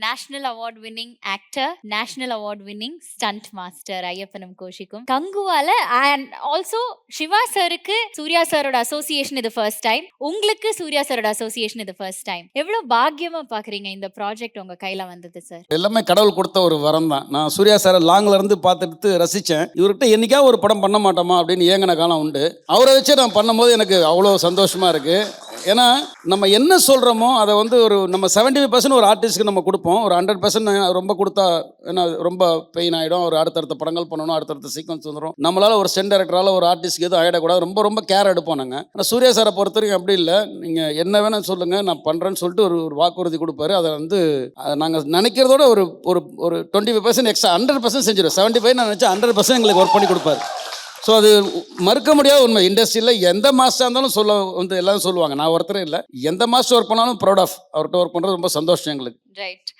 National award winning actor, national award winning stunt master ஐயப்பனும் கோஷிக்கும் கங்குவால. அண்ட் ஆல்சோ சிவா சாருக்கு சூர்யா சாரோட அசோசியேஷன் இது ஃபர்ஸ்ட் டைம், உங்களுக்கு சூர்யா சாரோட அசோசியேஷன் இது ஃபர்ஸ்ட் டைம். எவ்வளவு பாக்கியமா பாக்குறீங்க இந்த ப்ராஜெக்ட் உங்க கையில வந்தது சார்? எல்லாமே கடவுள் கொடுத்த ஒரு வரம் தான். நான் சூர்யா சாரை லாங்ல இருந்து பார்த்துட்டு ரசித்தேன். இவர்கிட்ட என்னைக்கா ஒரு படம் பண்ண மாட்டோமா அப்படின்னு ஏங்கின காலம் உண்டு. அவரை வச்சு நான் பண்ணும்போது எனக்கு அவ்வளோ சந்தோஷமா இருக்கு. ஏன்னா நம்ம என்ன சொல்கிறோமோ அதை வந்து ஒரு நம்ம 75% ஒரு ஆர்டிஸ்ட்டுக்கு நம்ம கொடுப்போம். ஒரு 100% ரொம்ப கொடுத்தா ஏன்னா ரொம்ப பெயின் ஆகிடும். ஒரு அடுத்தடுத்த படங்கள் பண்ணணும், அடுத்தடுத்த சீக்வன்ஸ் வந்துடும். நம்மளால் ஒரு ஸ்டெண்ட் டைரக்டரால் ஒரு ஆர்டிஸ்ட்க்கு எதுவும் ஆகிடக்கூடாது. ரொம்ப ரொம்ப கேர் எடுப்போம் நாங்கள். ஆனால் சூர்யா சாரை பொறுத்த வரைக்கும் அப்படி இல்லை. நீங்கள் என்ன வேணும் சொல்லுங்கள், நான் பண்ணுறேன்னு சொல்லிட்டு ஒரு வாக்குறுதி கொடுப்பாரு. அதை வந்து நாங்கள் நினைக்கிறதோட ஒரு ஒரு ஒரு 25% எக்ஸ்ட்ரா 100% செஞ்சிடும். 75 நான் நினச்சா 100% எங்களுக்கு ஒர்க் பண்ணி கொடுப்பாரு. ஸோ அது மறுக்க முடியாத உண்மை. இண்டஸ்ட்ரியில் எந்த மாஸ்டராக இருந்தாலும் எல்லாரும் சொல்லுவாங்க. நான் ஒருத்தரே இல்லை, எந்த மாஸ்டர் ஒர்க் பண்ணாலும் ப்ரௌட் ஆஃப் அவர்கிட்ட ஒர்க் பண்ணுறது ரொம்ப சந்தோஷம் எங்களுக்கு. ரைட்.